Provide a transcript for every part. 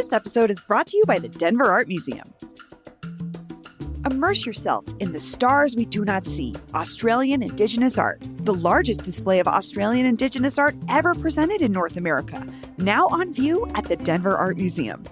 This episode is brought to you by the Denver Art Museum. Immerse yourself in the stars we do not see, Australian Indigenous art, the largest display of Australian Indigenous art ever presented in North America, now on view at the Denver Art Museum.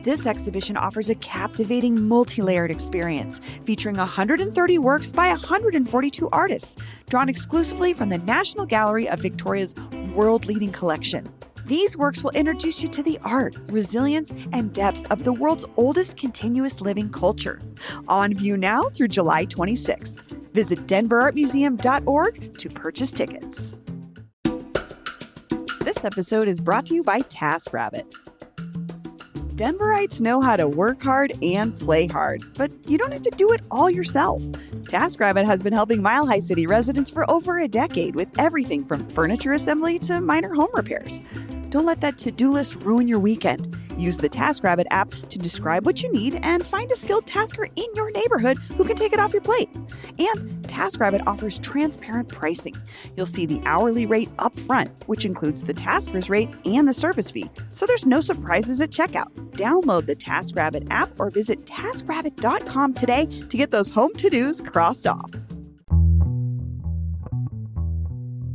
This exhibition offers a captivating, multi-layered experience featuring 130 works by 142 artists, drawn exclusively from the National Gallery of Victoria's world-leading collection. These works will introduce you to the art, resilience, and depth of the world's oldest continuous living culture. On view now through July 26th. Visit denverartmuseum.org to purchase tickets. This episode is brought to you by TaskRabbit. Denverites know how to work hard and play hard, but you don't have to do it all yourself. TaskRabbit has been helping Mile High City residents for over a decade with everything from furniture assembly to minor home repairs. Don't let that to-do list ruin your weekend. Use the TaskRabbit app to describe what you need and find a skilled tasker in your neighborhood who can take it off your plate. And TaskRabbit offers transparent pricing. You'll see the hourly rate up front, which includes the tasker's rate and the service fee, so there's no surprises at checkout. Download the TaskRabbit app or visit taskrabbit.com today to get those home to-dos crossed off.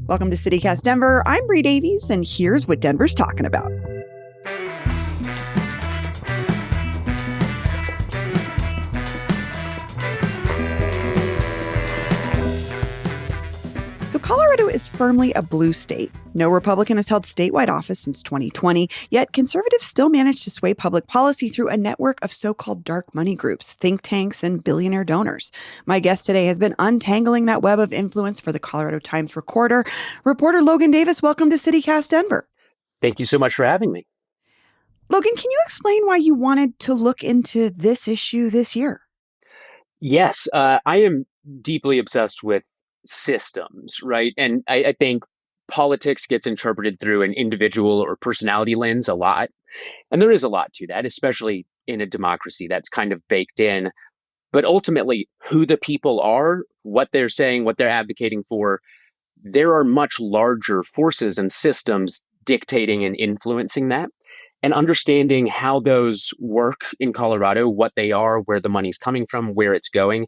Welcome to CityCast Denver. I'm Bree Davies, and here's what Denver's talking about. So Colorado is firmly a blue state. No Republican has held statewide office since 2020, yet conservatives still manage to sway public policy through a network of so-called dark money groups, think tanks, and billionaire donors. My guest today has been untangling that web of influence for the Colorado Times Recorder. Reporter Logan Davis, welcome to CityCast Denver. Thank you so much for having me. Logan, can you explain why you wanted to look into this issue this year? Yes, I am deeply obsessed with systems, right? And I think politics gets interpreted through an individual or personality lens a lot. And there is a lot to that, especially in a democracy that's kind of baked in. But ultimately, who the people are, what they're saying, what they're advocating for, there are much larger forces and systems dictating and influencing that. And understanding how those work in Colorado, what they are, where the money's coming from, where it's going,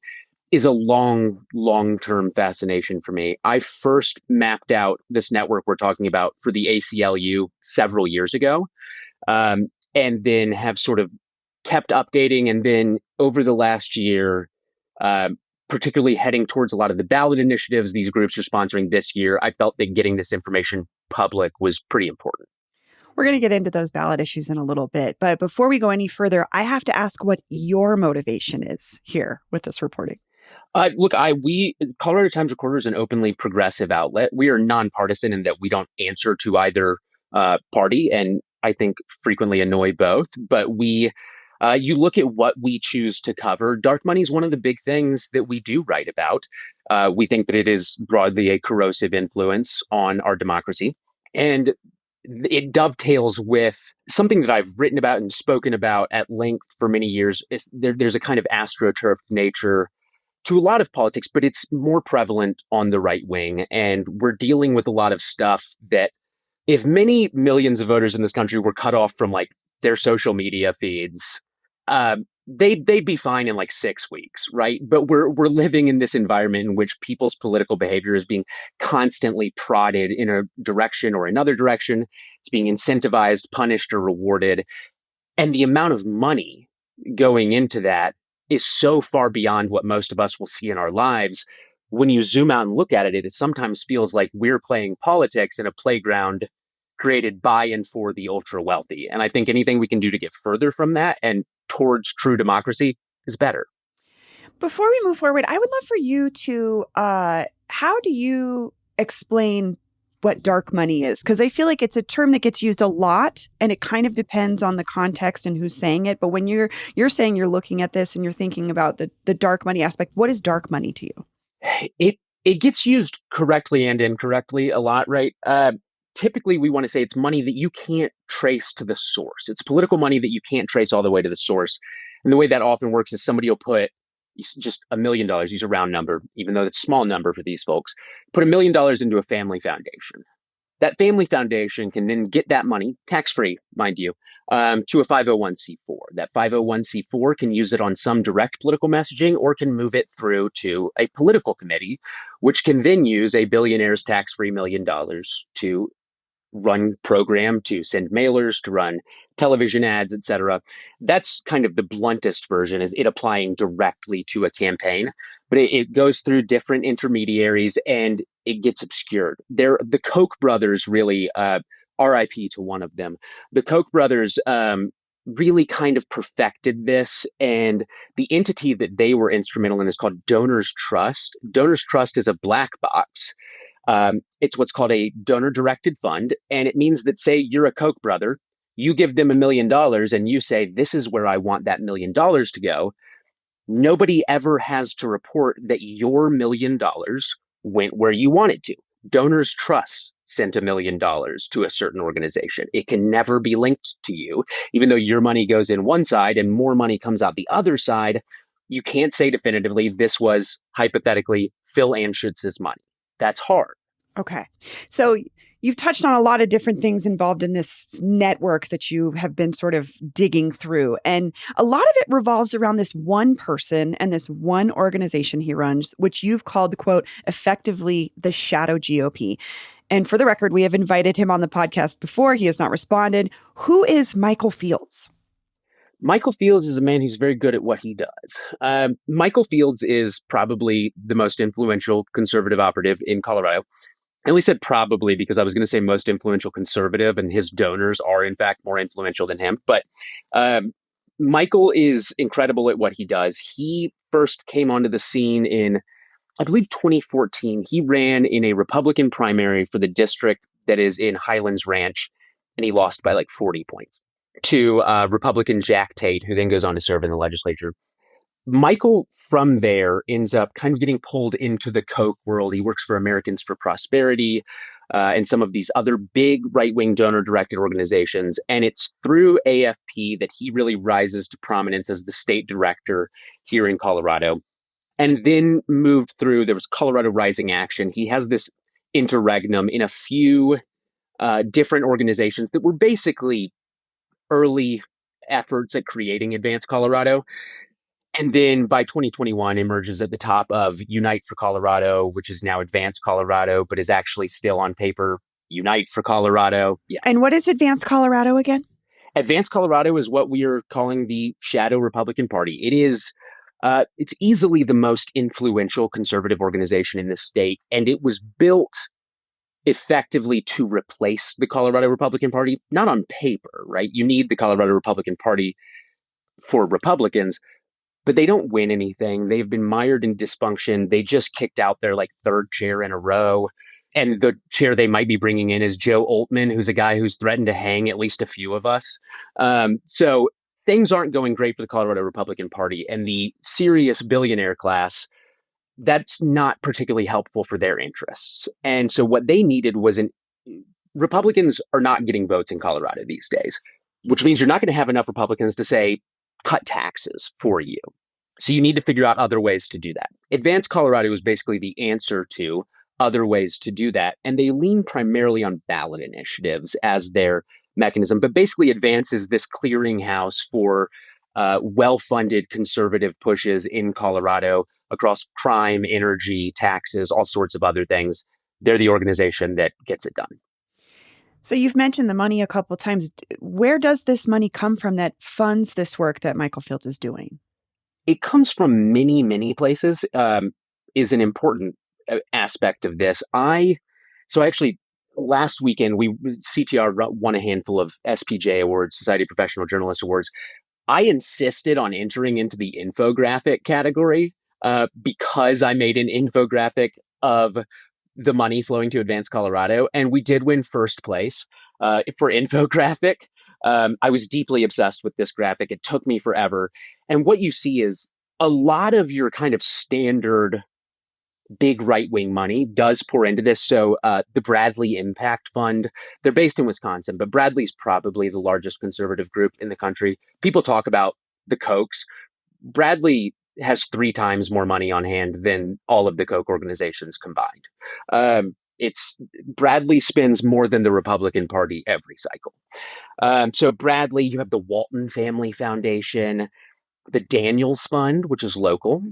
is a long-term fascination for me. I first mapped out this network we're talking about for the ACLU several years ago, and then have sort of kept updating. And then over the last year, particularly heading towards a lot of the ballot initiatives these groups are sponsoring this year, I felt that getting this information public was pretty important. We're going to get into those ballot issues in a little bit. But before we go any further, I have to ask what your motivation is here with this reporting. Look, Colorado Times Recorder is an openly progressive outlet. We are nonpartisan in that we don't answer to either party, and I think frequently annoy both. But you look at what we choose to cover. Dark money is one of the big things that we do write about. We think that it is broadly a corrosive influence on our democracy. And it dovetails with something that I've written about and spoken about at length for many years. There's a kind of astroturfed nature to a lot of politics, but it's more prevalent on the right wing. And we're dealing with a lot of stuff that if many millions of voters in this country were cut off from like their social media feeds, they'd be fine in like 6 weeks, right? But we're living in this environment in which people's political behavior is being constantly prodded in a direction or another direction. It's being incentivized, punished, or rewarded. And the amount of money going into that is so far beyond what most of us will see in our lives. When you zoom out and look at it, it sometimes feels like we're playing politics in a playground created by and for the ultra wealthy. And I think anything we can do to get further from that and towards true democracy is better. Before we move forward, I would love for you to, how do you explain what dark money is? Because I feel like it's a term that gets used a lot, and it kind of depends on the context and who's saying it. But when you're saying you're looking at this and you're thinking about the dark money aspect, what is dark money to you? It gets used correctly and incorrectly a lot, right? Typically, we want to say it's money that you can't trace to the source. It's political money that you can't trace all the way to the source. And the way that often works is somebody will put just $1 million, use a round number, even though it's a small number for these folks, put $1 million into a family foundation. That family foundation can then get that money, tax-free, mind you, to a 501c4. That 501c4 can use it on some direct political messaging or can move it through to a political committee, which can then use a billionaire's tax-free $1 million to run program, to send mailers, to run television ads, etc. That's kind of the bluntest version, is it applying directly to a campaign, but it goes through different intermediaries and it gets obscured. The Koch brothers really, RIP to one of them. The Koch brothers really kind of perfected this, and the entity that they were instrumental in is called Donors Trust. Donors Trust is a black box. It's what's called a donor directed fund. And it means that, say, you're a Koch brother, you give them $1 million and you say, this is where I want that $1 million to go. Nobody ever has to report that your $1 million went where you want it to. Donors Trust sent $1 million to a certain organization. It can never be linked to you, even though your money goes in one side and more money comes out the other side. You can't say definitively this was hypothetically Phil Anschutz's money. That's hard. Okay. So you've touched on a lot of different things involved in this network that you have been sort of digging through. And a lot of it revolves around this one person and this one organization he runs, which you've called, quote, effectively the shadow GOP. And for the record, we have invited him on the podcast before. He has not responded. Who is Michael Fields? Michael Fields is a man who's very good at what he does. Michael Fields is probably the most influential conservative operative in Colorado. I only said probably because I was going to say most influential conservative, and his donors are, in fact, more influential than him. But Michael is incredible at what he does. He first came onto the scene in, I believe, 2014. He ran in a Republican primary for the district that is in Highlands Ranch, and he lost by like 40 points to Republican Jack Tate, who then goes on to serve in the legislature. Michael, from there, ends up kind of getting pulled into the Koch world. He works for Americans for Prosperity and some of these other big right-wing donor-directed organizations. And it's through AFP that he really rises to prominence as the state director here in Colorado. And then moved through, there was Colorado Rising Action. He has this interregnum in a few different organizations that were basically early efforts at creating Advance Colorado. And then by 2021 emerges at the top of Unite for Colorado, which is now Advance Colorado, but is actually still on paper Unite for Colorado. Yeah. And what is Advance Colorado again? Advance Colorado is what we are calling the shadow Republican Party. It is, it's easily the most influential conservative organization in the state, and it was built effectively to replace the Colorado Republican Party, not on paper, right? You need the Colorado Republican Party for Republicans, but they don't win anything. They've been mired in dysfunction. They just kicked out their like third chair in a row. And the chair they might be bringing in is Joe Oltmann, who's a guy who's threatened to hang at least a few of us. So things aren't going great for the Colorado Republican Party. And the serious billionaire class, that's not particularly helpful for their interests. And so what they needed was Republicans are not getting votes in Colorado these days, which means you're not going to have enough Republicans to say, cut taxes for you. So you need to figure out other ways to do that. Advance Colorado is basically the answer to other ways to do that. And they lean primarily on ballot initiatives as their mechanism. But basically, Advance is this clearinghouse for well-funded conservative pushes in Colorado across crime, energy, taxes, all sorts of other things. They're the organization that gets it done. So you've mentioned the money a couple of times. Where does this money come from that funds this work that Michael Fields is doing? It comes from many, many places, is an important aspect of this. So actually, last weekend, CTR won a handful of SPJ awards, Society of Professional Journalists awards. I insisted on entering into the infographic category because I made an infographic of the money flowing to Advance Colorado. And we did win first place for infographic. I was deeply obsessed with this graphic. It took me forever. And what you see is a lot of your kind of standard big right-wing money does pour into this. So the Bradley Impact Fund, they're based in Wisconsin, but Bradley's probably the largest conservative group in the country. People talk about the Kochs. Bradley has 3 times more money on hand than all of the Koch organizations combined. It's Bradley spends more than the Republican Party every cycle. So Bradley, you have the Walton Family Foundation, the Daniels Fund, which is local.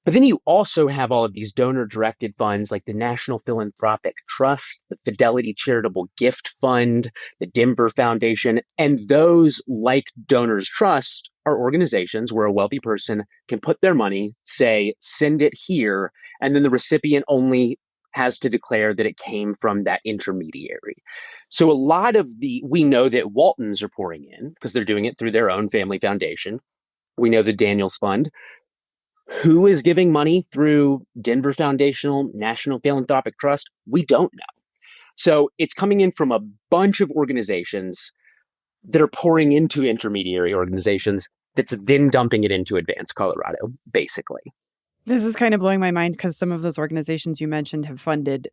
But then you also have all of these donor directed funds like the National Philanthropic Trust, the Fidelity Charitable Gift Fund, the Denver Foundation. And those, like Donors Trust, are organizations where a wealthy person can put their money, say, send it here, and then the recipient only has to declare that it came from that intermediary. So we know that Waltons are pouring in because they're doing it through their own family foundation. We know the Daniels Fund. Who is giving money through Denver Foundational National Philanthropic Trust? We don't know. So it's coming in from a bunch of organizations that are pouring into intermediary organizations that's then dumping it into Advance Colorado, basically. This is kind of blowing my mind because some of those organizations you mentioned have funded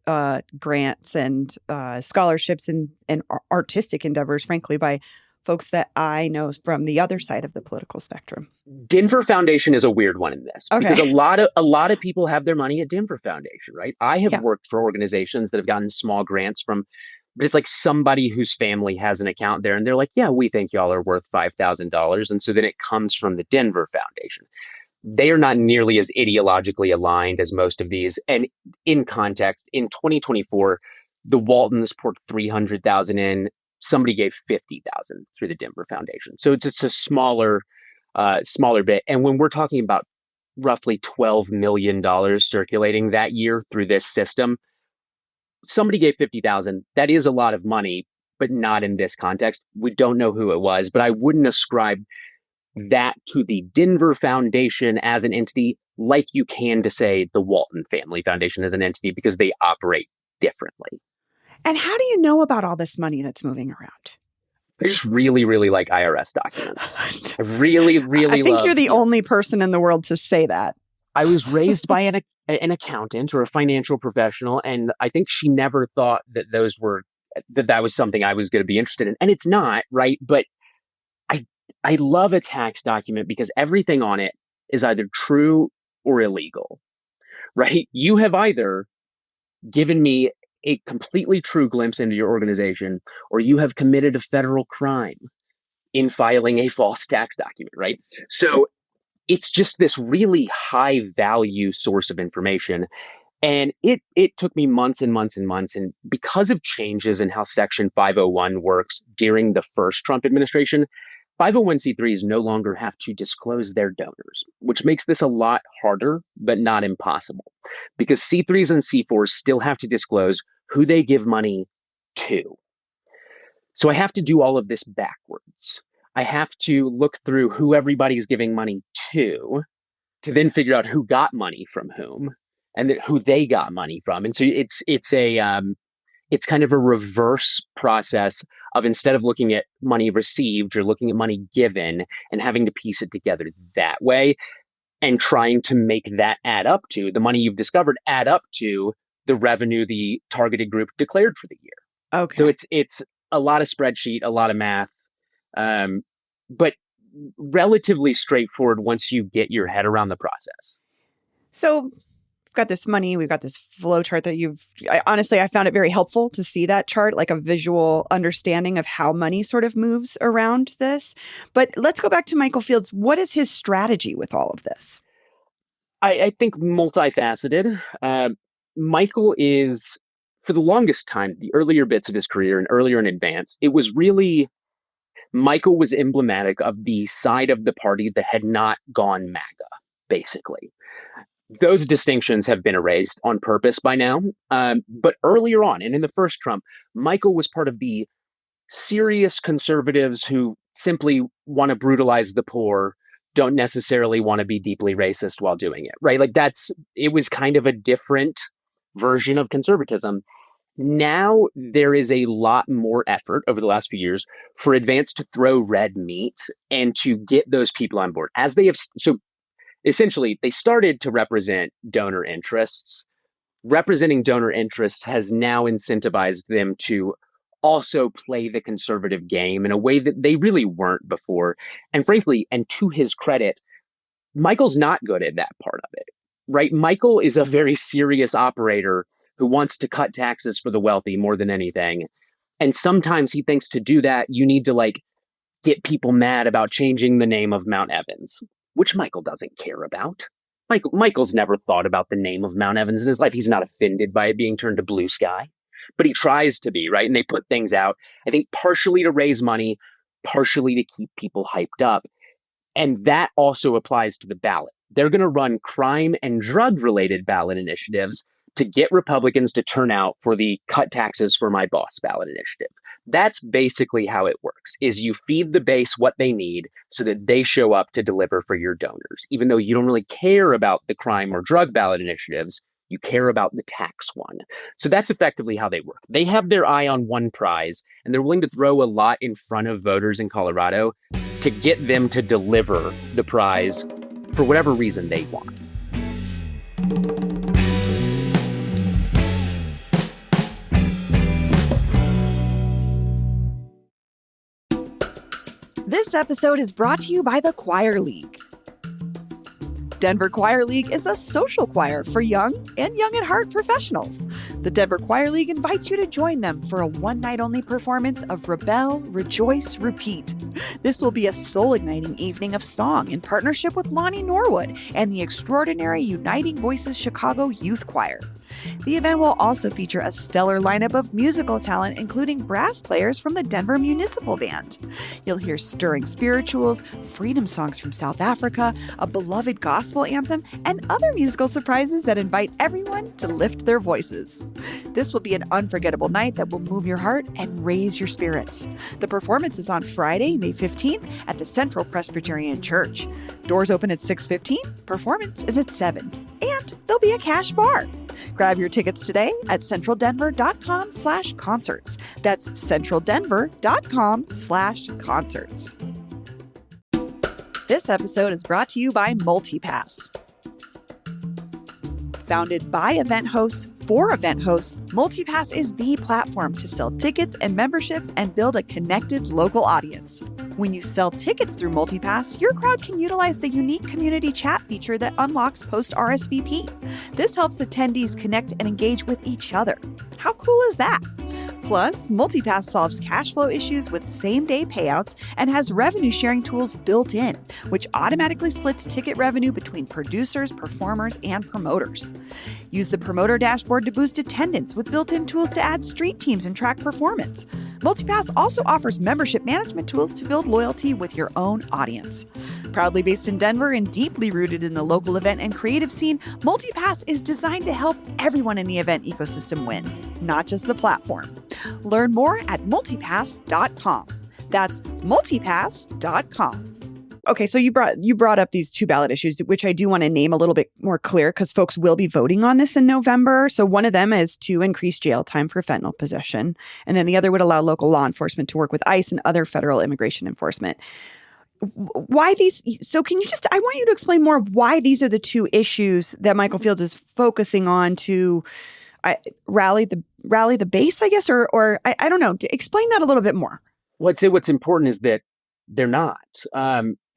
grants and scholarships and artistic endeavors, frankly, by folks that I know from the other side of the political spectrum. Denver Foundation is a weird one in this because a lot of people have their money at Denver Foundation, right? I have worked for organizations that have gotten small grants from, but it's like somebody whose family has an account there and they're like, yeah, we think y'all are worth $5,000. And so then it comes from the Denver Foundation. They are not nearly as ideologically aligned as most of these. And in context, in 2024, the Waltons poured $300,000 in. Somebody gave $50,000 through the Denver Foundation. So it's just a smaller bit. And when we're talking about roughly $12 million circulating that year through this system, somebody gave $50,000. That is a lot of money, but not in this context. We don't know who it was, but I wouldn't ascribe that to the Denver Foundation as an entity like you can to say the Walton Family Foundation as an entity because they operate differently. And how do you know about all this money that's moving around? I just really, really like IRS documents. I really, really I think you're the only person in the world to say that. I was raised by an accountant or a financial professional, and I think she never thought that that was something I was going to be interested in. And it's not, right? But I love a tax document because everything on it is either true or illegal, right? You have either given me a completely true glimpse into your organization, or you have committed a federal crime in filing a false tax document, right? So it's just this really high value source of information. And it took me months and months and months. And because of changes in how Section 501 works during the first Trump administration, 501c3s no longer have to disclose their donors, which makes this a lot harder, but not impossible. Because C3s and C4s still have to disclose who they give money to. So I have to do all of this backwards. I have to look through who everybody's giving money to then figure out who got money from whom and then who they got money from. And so it's kind of a reverse process of instead of looking at money received, you're looking at money given and having to piece it together that way and trying to make that add up to the money you've discovered add up to the revenue the targeted group declared for the year. Okay. So it's a lot of spreadsheet, a lot of math, but relatively straightforward once you get your head around the process. So we've got this money, we've got this flow chart that I found it very helpful to see that chart, like a visual understanding of how money sort of moves around this. But let's go back to Michael Fields. What is his strategy with all of this? I think multifaceted. Michael is, for the longest time, the earlier bits of his career and earlier in Advance, it was really, Michael was emblematic of the side of the party that had not gone MAGA, basically. Those distinctions have been erased on purpose by now. But earlier on, and in the first Trump, Michael was part of the serious conservatives who simply want to brutalize the poor, don't necessarily want to be deeply racist while doing it, right? Like it was kind of a different version of conservatism. Now there is a lot more effort over the last few years for Advance to throw red meat and to get those people on board as they have. So essentially, they started to represent donor interests. Representing donor interests has now incentivized them to also play the conservative game in a way that they really weren't before. And frankly, and to his credit, Michael's not good at that part of it, right? Michael is a very serious operator who wants to cut taxes for the wealthy more than anything. And sometimes he thinks to do that, you need to like get people mad about changing the name of Mount Evans, which Michael doesn't care about. Michael's never thought about the name of Mount Evans in his life. He's not offended by it being turned to Blue Sky, but he tries to be, right? And they put things out, I think, partially to raise money, partially to keep people hyped up. And that also applies to the ballot. They're going to run crime and drug related ballot initiatives to get Republicans to turn out for the cut taxes for my boss ballot initiative. That's basically how it works, is you feed the base what they need so that they show up to deliver for your donors. Even though you don't really care about the crime or drug ballot initiatives, you care about the tax one. So that's effectively how they work. They have their eye on one prize, and they're willing to throw a lot in front of voters in Colorado to get them to deliver the prize for whatever reason they want. This episode is brought to you by the Choir League. Denver Choir League is a social choir for young and young at heart professionals. The Denver Choir League invites you to join them for a one-night-only performance of Rebel, Rejoice, Repeat. This will be a soul-igniting evening of song in partnership with Lonnie Norwood and the extraordinary Uniting Voices Chicago Youth Choir. The event will also feature a stellar lineup of musical talent, including brass players from the Denver Municipal Band. You'll hear stirring spirituals, freedom songs from South Africa, a beloved gospel anthem, and other musical surprises that invite everyone to lift their voices. This will be an unforgettable night that will move your heart and raise your spirits. The performance is on Friday, May 15th at the Central Presbyterian Church. Doors open at 6:15, performance is at 7, and there'll be a cash bar. Grab your tickets today at centraldenver.com/concerts. That's centraldenver.com/concerts. This episode is brought to you by MultiPass. Founded by event hosts for event hosts, MultiPass is the platform to sell tickets and memberships and build a connected local audience. When you sell tickets through MultiPass, your crowd can utilize the unique community chat feature that unlocks post-RSVP. This helps attendees connect and engage with each other. How cool is that? Plus, MultiPass solves cash flow issues with same-day payouts and has revenue-sharing tools built in, which automatically splits ticket revenue between producers, performers, and promoters. Use the promoter dashboard to boost attendance with built-in tools to add street teams and track performance. MultiPass also offers membership management tools to build loyalty with your own audience. Proudly based in Denver and deeply rooted in the local event and creative scene, MultiPass is designed to help everyone in the event ecosystem win, not just the platform. Learn more at multipass.com. That's multipass.com. Okay, so you brought up these two ballot issues, which I do want to name a little bit more clear because folks will be voting on this in November. So one of them is to increase jail time for fentanyl possession, and then the other would allow local law enforcement to work with ICE and other federal immigration enforcement. Why these? So can you I want you to explain more why these are the two issues that Michael Fields is focusing on to rally the base, I guess, or I don't know. Explain that a little bit more. Well, I'd say what's important is that they're not.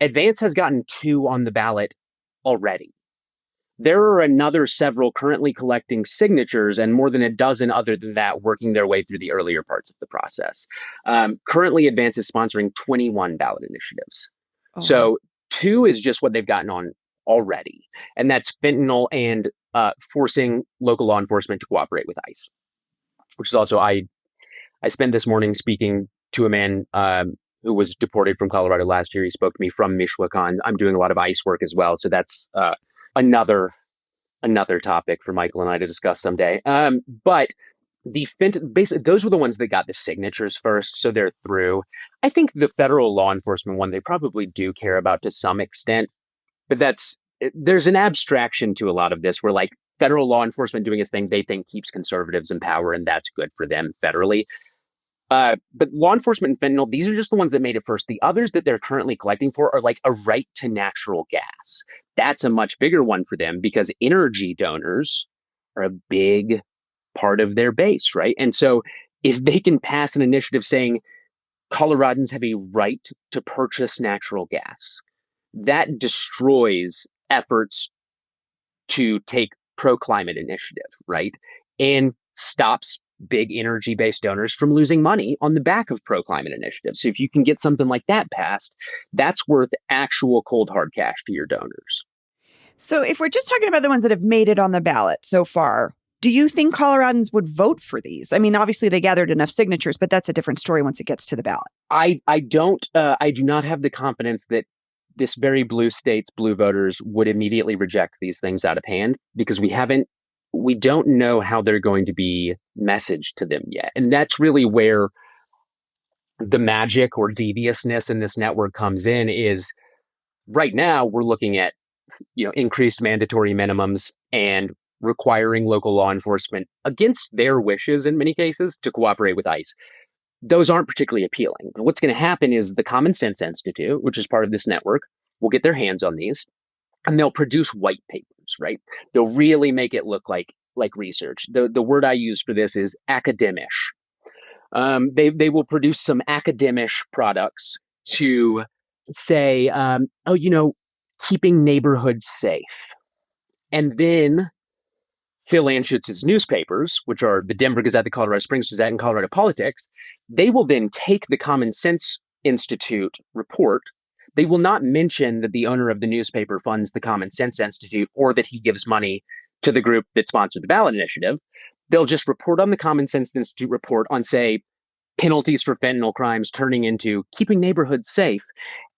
Advance has gotten 2 on the ballot already. There are another several currently collecting signatures and more than a dozen other than that working their way through the earlier parts of the process. Currently, Advance is sponsoring 21 ballot initiatives. Oh, so wow. 2 is just what they've gotten on already. And that's fentanyl and forcing local law enforcement to cooperate with ICE, which is also, I spent this morning speaking to a man who was deported from Colorado last year. He spoke to me from Michoacan. I'm doing a lot of ICE work as well. So that's another topic for Michael and I to discuss someday. But basically, those were the ones that got the signatures first. So they're through. I think the federal law enforcement one, they probably do care about to some extent. But there's an abstraction to a lot of this where like federal law enforcement doing its thing, they think keeps conservatives in power and that's good for them federally. But law enforcement and fentanyl, these are just the ones that made it first. The others that they're currently collecting for are like a right to natural gas. That's a much bigger one for them because energy donors are a big part of their base, right? And so if they can pass an initiative saying Coloradans have a right to purchase natural gas, that destroys efforts to take pro-climate initiative, right? and stops big energy-based donors from losing money on the back of pro-climate initiatives. So if you can get something like that passed, that's worth actual cold hard cash to your donors. So if we're just talking about the ones that have made it on the ballot so far, do you think Coloradans would vote for these? I mean, obviously they gathered enough signatures, but that's a different story once it gets to the ballot. I do not have the confidence that this very blue state's blue voters would immediately reject these things out of hand, because we don't know how they're going to be messaged to them yet. And that's really where the magic or deviousness in this network comes in. Is right now we're looking at, increased mandatory minimums and requiring local law enforcement against their wishes in many cases to cooperate with ICE. Those aren't particularly appealing. But what's going to happen is the Common Sense Institute, which is part of this network, will get their hands on these and they'll produce white papers, right? They'll really make it look like research. The word I use for this is academish. They will produce some academish products to say, keeping neighborhoods safe. And then Phil Anschutz's newspapers, which are the Denver Gazette, the Colorado Springs Gazette, and Colorado Politics, they will then take the Common Sense Institute report. They will not mention that the owner of the newspaper funds the Common Sense Institute or that he gives money to the group that sponsored the ballot initiative. They'll just report on the Common Sense Institute report on, say, penalties for fentanyl crimes turning into keeping neighborhoods safe.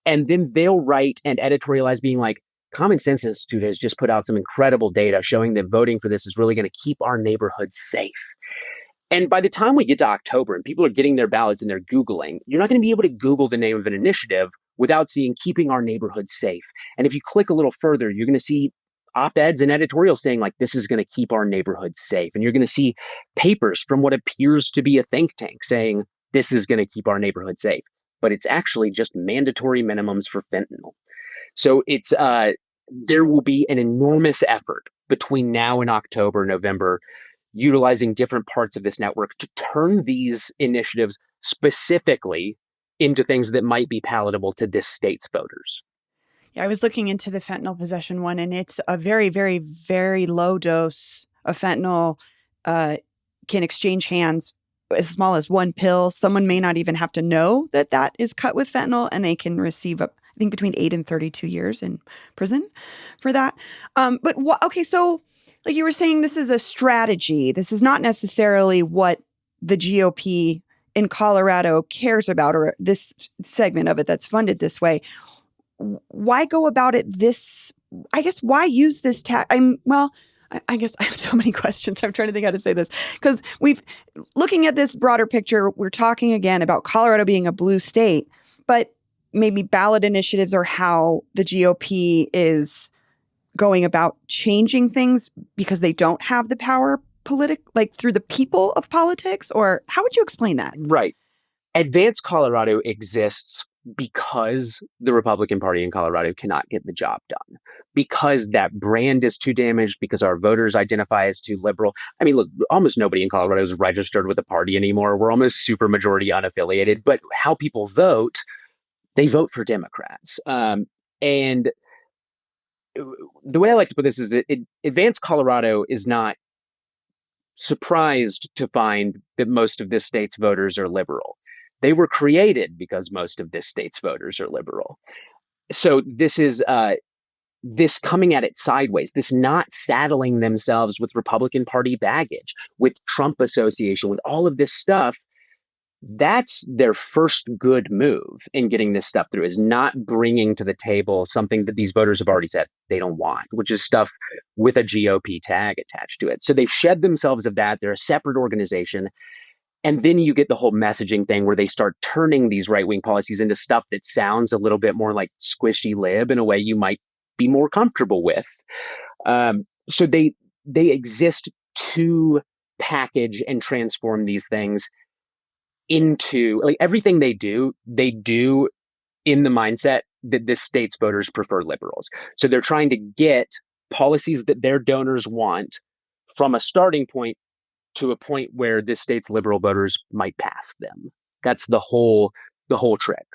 And then they'll write and editorialize being like, Common Sense Institute has just put out some incredible data showing that voting for this is really going to keep our neighborhoods safe. And by the time we get to October and people are getting their ballots and they're Googling, you're not going to be able to Google the name of an initiative without seeing keeping our neighborhoods safe. And if you click a little further, you're going to see op-eds and editorials saying like, this is going to keep our neighborhoods safe. And you're going to see papers from what appears to be a think tank saying, this is going to keep our neighborhood safe. But it's actually just mandatory minimums for fentanyl. So it's there will be an enormous effort between now and October, November, utilizing different parts of this network to turn these initiatives specifically into things that might be palatable to this state's voters. Yeah, I was looking into the fentanyl possession one, and it's a very, very, very low dose of fentanyl can exchange hands as small as one pill. Someone may not even have to know that that is cut with fentanyl, and they can receive, I think, between 8 and 32 years in prison for that. Okay, so like you were saying, this is a strategy. This is not necessarily what the GOP in Colorado cares about, or this segment of it that's funded this way. Why go about it this? I guess why use this I guess I have so many questions. I'm trying to think how to say this, because looking at this broader picture, we're talking again about Colorado being a blue state, but maybe ballot initiatives are how the GOP is going about changing things because they don't have the power through the people of politics, or how would you explain that? Right. Advance Colorado exists because the Republican Party in Colorado cannot get the job done, because that brand is too damaged, because our voters identify as too liberal. I mean, look, almost nobody in Colorado is registered with a party anymore. We're almost super majority unaffiliated, but how people vote, they vote for Democrats. And the way I like to put this is that Advance Colorado is not surprised to find that most of this state's voters are liberal. They were created because most of this state's voters are liberal. So this is this coming at it sideways, this not saddling themselves with Republican Party baggage, with Trump association, with all of this stuff. That's their first good move in getting this stuff through, is not bringing to the table something that these voters have already said they don't want, which is stuff with a GOP tag attached to it. So they've shed themselves of that. They're a separate organization. And then you get the whole messaging thing where they start turning these right-wing policies into stuff that sounds a little bit more like squishy lib in a way you might be more comfortable with. So they exist to package and transform these things into, like, everything they do in the mindset that this state's voters prefer liberals. So they're trying to get policies that their donors want from a starting point to a point where this state's liberal voters might pass them. That's the whole trick.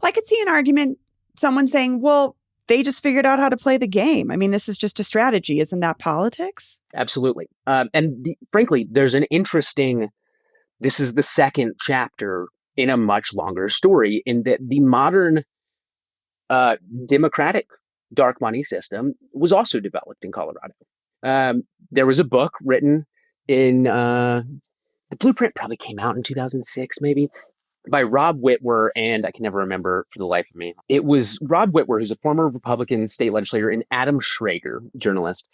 Well, I could see an argument, someone saying, well, they just figured out how to play the game. I mean, this is just a strategy. Isn't that politics? Absolutely. Frankly, there's an interesting, this is the second chapter in a much longer story in that the modern democratic dark money system was also developed in Colorado. There was a book written in, the blueprint probably came out in 2006, maybe, by Rob Whitwer, and I can never remember for the life of me. It was Rob Whitwer, who's a former Republican state legislator, and Adam Schrager, journalist.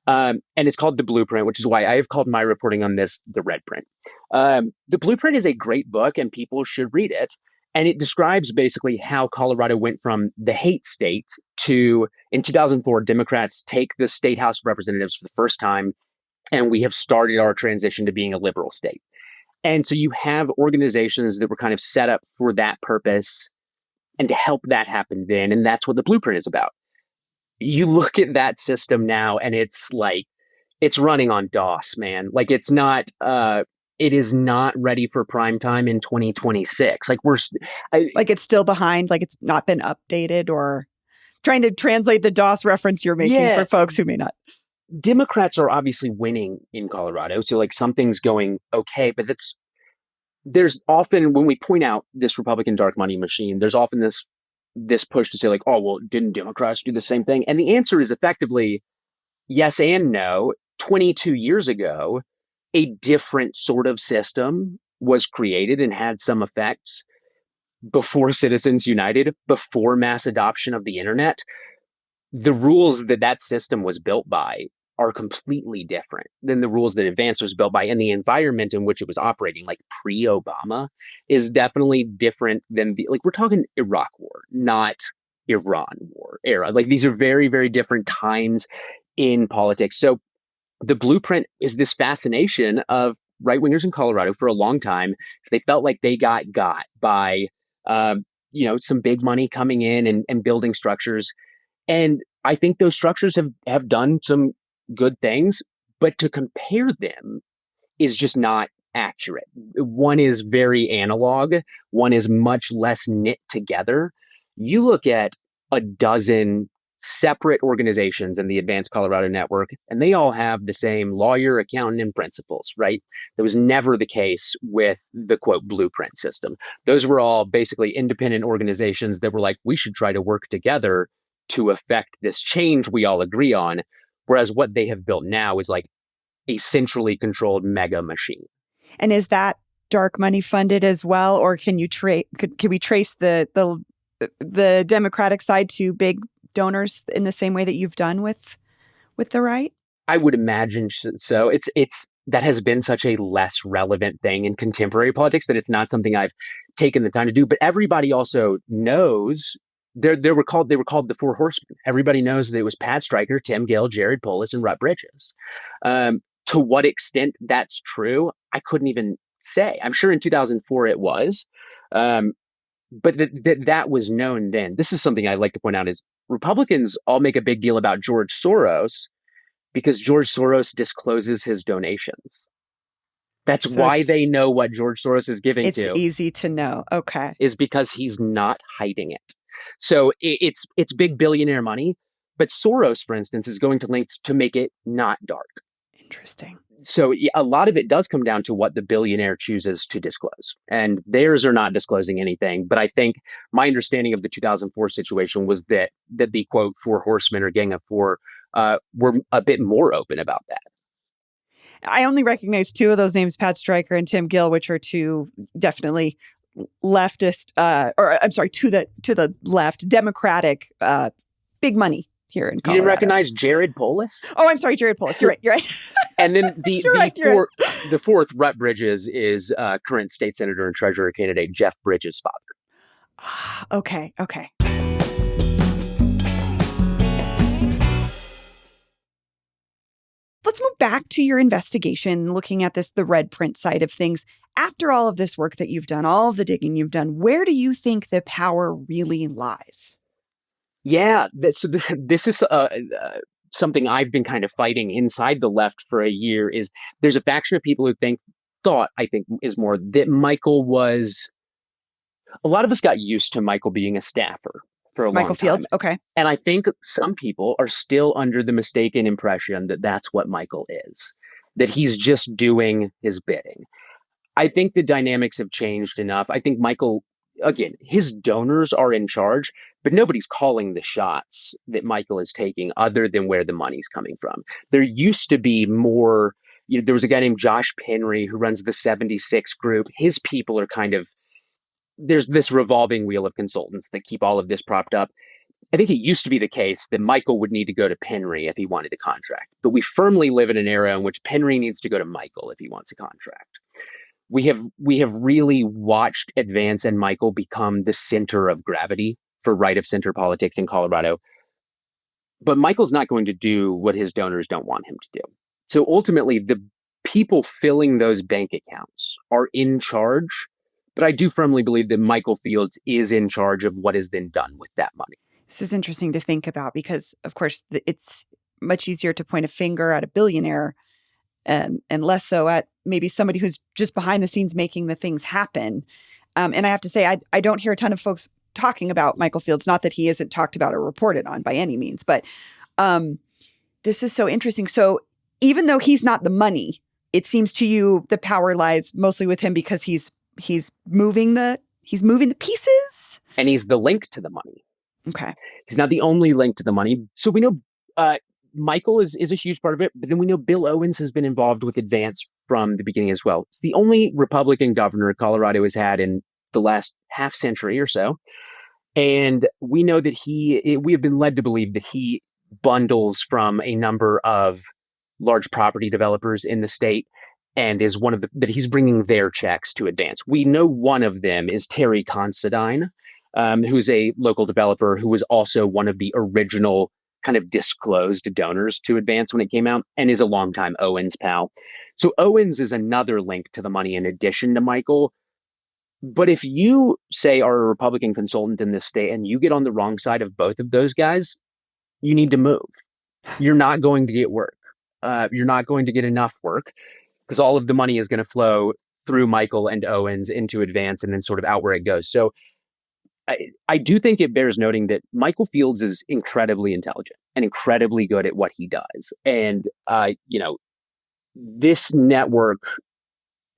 And it's called The Blueprint, which is why I have called my reporting on this the Red Print. The Blueprint is a great book, and people should read it. And it describes basically how Colorado went from the hate state to, in 2004, Democrats take the state House of Representatives for the first time, and we have started our transition to being a liberal state. And so you have organizations that were kind of set up for that purpose and to help that happen then. And that's what the Blueprint is about. You look at that system now and it's like, it's running on DOS, man. Like it's not, it is not ready for prime time in 2026. Like like it's still behind, like it's not been updated, or trying to translate the DOS reference you're making for folks who may not. Democrats are obviously winning in Colorado. So like something's going okay, but there's often, when we point out this Republican dark money machine, there's often this push to say like, oh, well, didn't Democrats do the same thing? And the answer is effectively yes and no. 22 years ago, a different sort of system was created and had some effects before Citizens United, before mass adoption of the internet. The rules that system was built by are completely different than the rules that Advance was built by, and the environment in which it was operating, like pre-Obama, is definitely different than we're talking Iraq War, not Iran War era. Like these are very, very different times in politics. So the Blueprint is this fascination of right-wingers in Colorado for a long time, because they felt like they got by some big money coming in and building structures. And I think those structures have done some good things, but to compare them is just not accurate. One is very analog, one is much less knit together. You look at a dozen separate organizations in the Advanced Colorado Network, and they all have the same lawyer, accountant, and principals, right? That was never the case with the, quote, Blueprint system. Those were all basically independent organizations that were like, we should try to work together to affect this change we all agree on. Whereas what they have built now is like a centrally controlled mega machine. And is that dark money funded as well? Or can you can we trace the Democratic side to big donors in the same way that you've done with the right? I would imagine so. It's that has been such a less relevant thing in contemporary politics that it's not something I've taken the time to do. But everybody also knows they were called the Four Horsemen. Everybody knows that it was Pat Stryker, Tim Gill, Jared Polis, and Rut Bridges. To what extent that's true, I couldn't even say. I'm sure in 2004 it was. But that was known then. This is something I like to point out is Republicans all make a big deal about George Soros because George Soros discloses his donations. That's why they know what George Soros is giving to. It's easy to know. Okay. Is because he's not hiding it. So it's big billionaire money, but Soros, for instance, is going to lengths to make it not dark. Interesting. So a lot of it does come down to what the billionaire chooses to disclose. And theirs are not disclosing anything. But I think my understanding of the 2004 situation was that the, quote, Four Horsemen or Gang of Four were a bit more open about that. I only recognize two of those names, Pat Stryker and Tim Gill, which are two definitely leftist, to the left, Democratic, big money here in Colorado. You didn't recognize Jared Polis? Oh, I'm sorry, Jared Polis. You're right. And then the fourth, Rut Bridges, is current state senator and treasurer candidate Jeff Bridges' father. Okay. Let's move back to your investigation, looking at the Red Print side of things. After all of this work that you've done, all of the digging you've done, where do you think the power really lies? Yeah, this is something I've been kind of fighting inside the left for a year. Is there's a faction of people who thought is more that Michael was. A lot of us got used to Michael being a staffer for a long Michael time. Fields. Okay. And I think some people are still under the mistaken impression that that's what Michael is, that he's just doing his bidding. I think the dynamics have changed enough. I think Michael, again, his donors are in charge, but nobody's calling the shots that Michael is taking other than where the money's coming from. There used to be more, there was a guy named Josh Penry who runs the 76 group. His people are kind of, there's this revolving wheel of consultants that keep all of this propped up. I think it used to be the case that Michael would need to go to Penry if he wanted a contract, but we firmly live in an era in which Penry needs to go to Michael if he wants a contract. We have really watched Advance and Michael become the center of gravity for right of center politics in Colorado. But Michael's not going to do what his donors don't want him to do. So ultimately, the people filling those bank accounts are in charge. But I do firmly believe that Michael Fields is in charge of what is then done with that money. This is interesting to think about because, of course, it's much easier to point a finger at a billionaire and less so at maybe somebody who's just behind the scenes making the things happen. And I have to say, I don't hear a ton of folks talking about Michael Fields, not that he isn't talked about or reported on by any means, but this is so interesting. So even though he's not the money, it seems to you the power lies mostly with him because he's moving the pieces. And he's the link to the money. Okay. He's not the only link to the money. So we know Michael is a huge part of it, but then we know Bill Owens has been involved with Advance from the beginning as well. It's the only Republican governor Colorado has had in the last half century or so. And we know that we have been led to believe that he bundles from a number of large property developers in the state and is that he's bringing their checks to Advance. We know one of them is Terry Considine, who's a local developer who was also one of the original kind of disclosed donors to Advance when it came out and is a longtime Owens pal. So Owens is another link to the money in addition to Michael. But if you, say, are a Republican consultant in this state and you get on the wrong side of both of those guys, you need to move. You're not going to get work. You're not going to get enough work because all of the money is going to flow through Michael and Owens into Advance and then sort of out where it goes. So I do think it bears noting that Michael Fields is incredibly intelligent and incredibly good at what he does. And, this network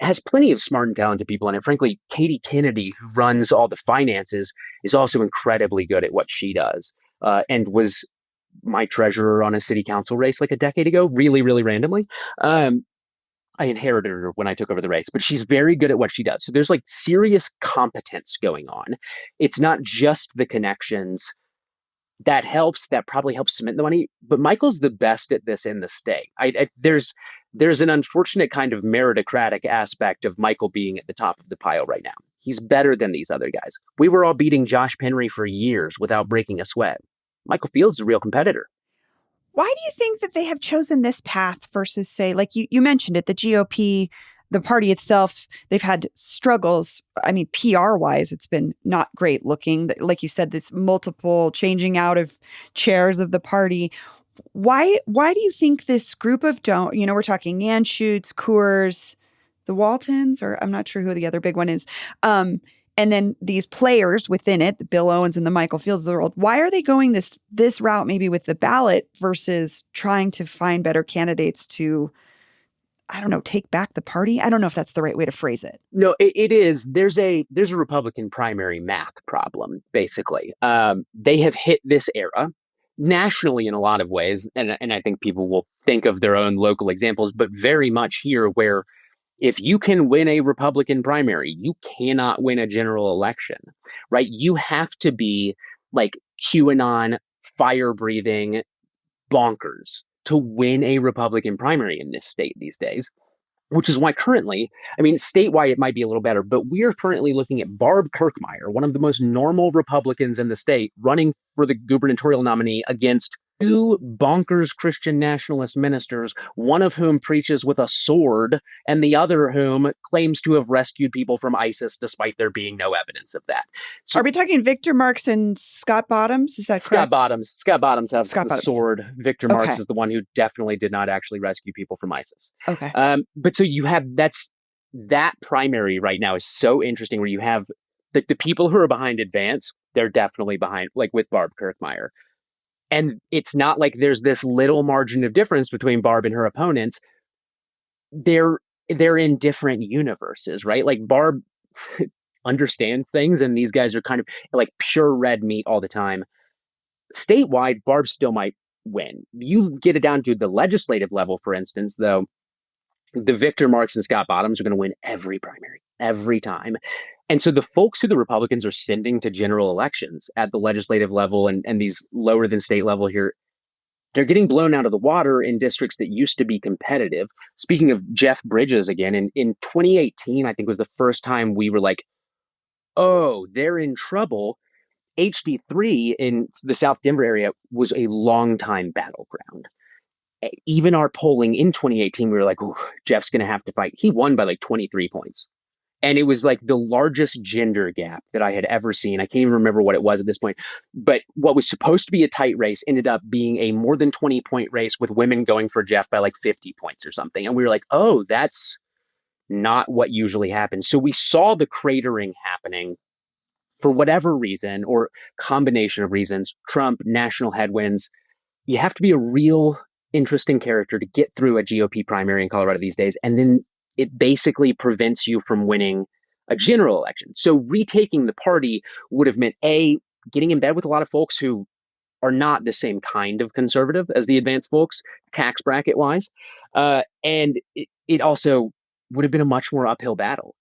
has plenty of smart and talented people in it. Frankly, Katie Kennedy, who runs all the finances, is also incredibly good at what she does and was my treasurer on a city council race like a decade ago, really, really randomly. I inherited her when I took over the race, but she's very good at what she does. So there's like serious competence going on. It's not just the connections that probably helps cement the money, but Michael's the best at this in the state. There's an unfortunate kind of meritocratic aspect of Michael being at the top of the pile right now. He's better than these other guys. We were all beating Josh Penry for years without breaking a sweat. Michael Fields is a real competitor. Why do you think that they have chosen this path versus, say, like you mentioned it, the GOP, the party itself, they've had struggles. I mean, PR-wise, it's been not great looking. Like you said, this multiple changing out of chairs of the party. Why do you think this group of we're talking Anschutz, Coors, the Waltons, or I'm not sure who the other big one is. And then these players within it, the Bill Owens and the Michael Fields of the world, why are they going this route maybe with the ballot versus trying to find better candidates to, I don't know, take back the party? I don't know if that's the right way to phrase it. No, it is. There's a Republican primary math problem, basically. They have hit this era nationally in a lot of ways, and I think people will think of their own local examples, but very much here where if you can win a Republican primary, you cannot win a general election, right? You have to be like QAnon, fire-breathing bonkers to win a Republican primary in this state these days, which is why currently, I mean, statewide it might be a little better, but we're currently looking at Barb Kirkmeyer, one of the most normal Republicans in the state, running for the gubernatorial nominee against two bonkers Christian nationalist ministers, one of whom preaches with a sword and the other whom claims to have rescued people from ISIS despite there being no evidence of that. So, are we talking Victor Marx and Scott Bottoms? Is that correct? Scott Bottoms has the sword. Victor Marx is the one who definitely did not actually rescue people from ISIS. Okay. But so you have that primary right now is so interesting where you have the people who are behind Advance they're definitely behind, like with Barb Kirkmeyer. And it's not like there's this little margin of difference between Barb and her opponents. They're they're in different universes, right? Like Barb understands things, and these guys are kind of like pure red meat all the time. Statewide, Barb still might win. You get it down to the legislative level, for instance, though, the Victor Marks and Scott Bottoms are going to win every primary, every time. And so the folks who the Republicans are sending to general elections at the legislative level and these lower than state level here, they're getting blown out of the water in districts that used to be competitive. Speaking of Jeff Bridges again, in 2018, I think was the first time we were like, oh, they're in trouble. HD3 in the South Denver area was a long time battleground. Even our polling in 2018, we were like, "Ooh, Jeff's going to have to fight." He won by like 23 points. And it was like the largest gender gap that I had ever seen. I can't even remember what it was at this point. But what was supposed to be a tight race ended up being a more than 20-point race with women going for Jeff by like 50 points or something. And we were like, oh, that's not what usually happens. So we saw the cratering happening for whatever reason or combination of reasons. Trump, national headwinds. You have to be a real interesting character to get through a GOP primary in Colorado these days. And then it basically prevents you from winning a general election. So retaking the party would have meant getting in bed with a lot of folks who are not the same kind of conservative as the advanced folks, tax bracket wise. And it also would have been a much more uphill battle.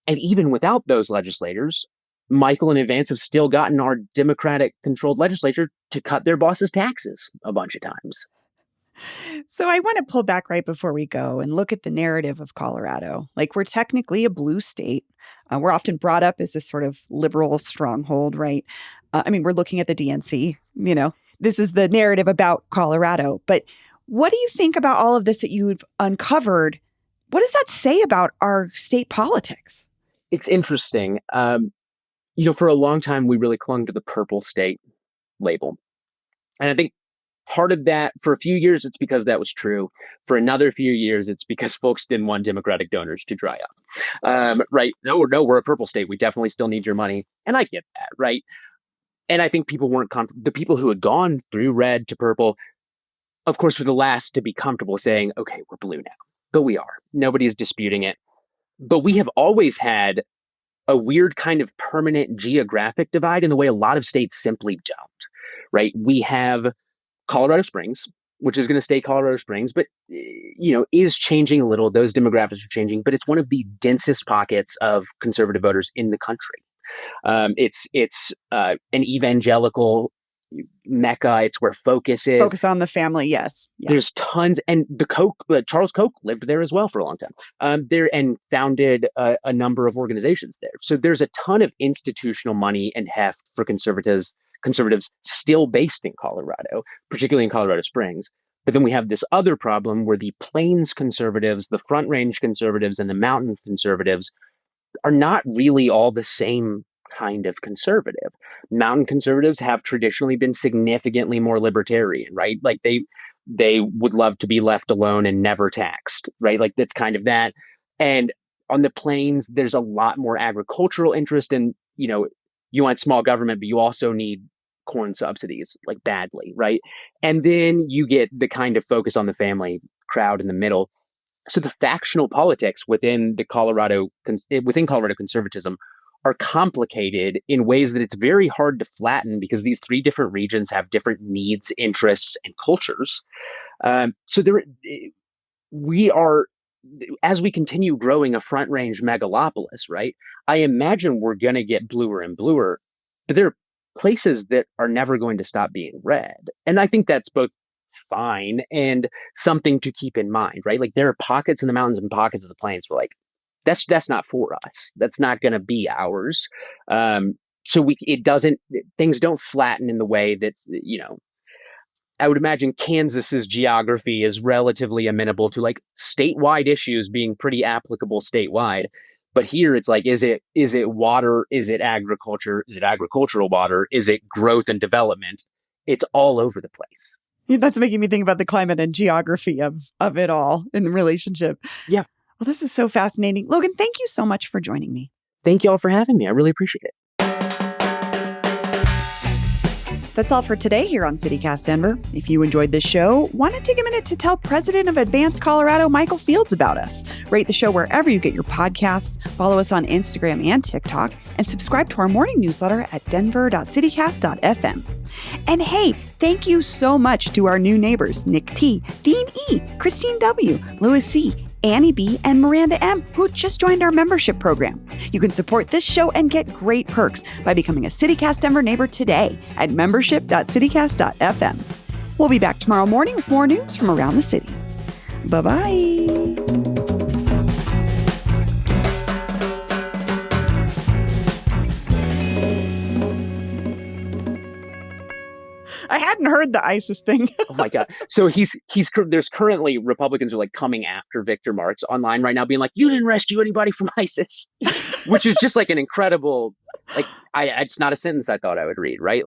And even without those legislators, Michael and Advance have still gotten our Democratic controlled legislature to cut their boss's taxes a bunch of times. So I want to pull back right before we go and look at the narrative of Colorado. Like, we're technically a blue state. We're often brought up as this sort of liberal stronghold, right? I mean, we're looking at the DNC, this is the narrative about Colorado. But what do you think about all of this that you've uncovered? What does that say about our state politics? It's interesting. For a long time, we really clung to the purple state label. And I think part of that, for a few years, it's because that was true. For another few years, it's because folks didn't want Democratic donors to dry up. Right? No, we're a purple state. We definitely still need your money. And I get that, right? And I think people weren't the people who had gone through red to purple, of course, were the last to be comfortable saying, okay, we're blue now. But we are. Nobody's disputing it. But we have always had a weird kind of permanent geographic divide in the way a lot of states simply don't, right? We have Colorado Springs, which is going to stay Colorado Springs, but, is changing a little. Those demographics are changing, but it's one of the densest pockets of conservative voters in the country. It's an evangelical mecca. It's where Focus is. Focus on the family, yes. Yeah. There's tons, and Charles Koch lived there as well for a long time. There and founded a number of organizations there. So there's a ton of institutional money and heft for conservatives still based in Colorado, particularly in Colorado Springs. But then we have this other problem where the Plains conservatives, the Front Range conservatives, and the Mountain conservatives are not really all the same kind of conservative. Mountain conservatives have traditionally been significantly more libertarian, right? Like they would love to be left alone and never taxed, right? Like that's kind of that. And on the Plains, there's a lot more agricultural interest in, you want small government, but you also need corn subsidies, like badly, right? And then you get the kind of focus on the family crowd in the middle. So the factional politics within Colorado conservatism are complicated in ways that it's very hard to flatten because these three different regions have different needs, interests, and cultures. So we are, as we continue growing a Front Range megalopolis, right? I imagine we're going to get bluer and bluer, but there are places that are never going to stop being red. And I think that's both fine and something to keep in mind, right? Like there are pockets in the mountains and pockets of the plains where like, that's not for us. That's not going to be ours. So things don't flatten in the way that's, I would imagine Kansas's geography is relatively amenable to like statewide issues being pretty applicable statewide. But here it's like, is it water? Is it agriculture? Is it agricultural water? Is it growth and development? It's all over the place. That's making me think about the climate and geography of it all in relationship. Yeah. Well, this is so fascinating. Logan, thank you so much for joining me. Thank you all for having me. I really appreciate it. That's all for today here on CityCast Denver. If you enjoyed this show, why not take a minute to tell President of Advanced Colorado, Michael Fields, about us? Rate the show wherever you get your podcasts, follow us on Instagram and TikTok, and subscribe to our morning newsletter at denver.citycast.fm. And hey, thank you so much to our new neighbors, Nick T, Dean E, Christine W, Louis C, Annie B, and Miranda M, who just joined our membership program. You can support this show and get great perks by becoming a CityCast Denver neighbor today at membership.citycast.fm. We'll be back tomorrow morning with more news from around the city. Bye-bye. I hadn't heard the ISIS thing. Oh my God. So there's currently Republicans are like coming after Victor Marx online right now, being like, you didn't rescue anybody from ISIS, which is just like an incredible, like, it's not a sentence I thought I would read, right?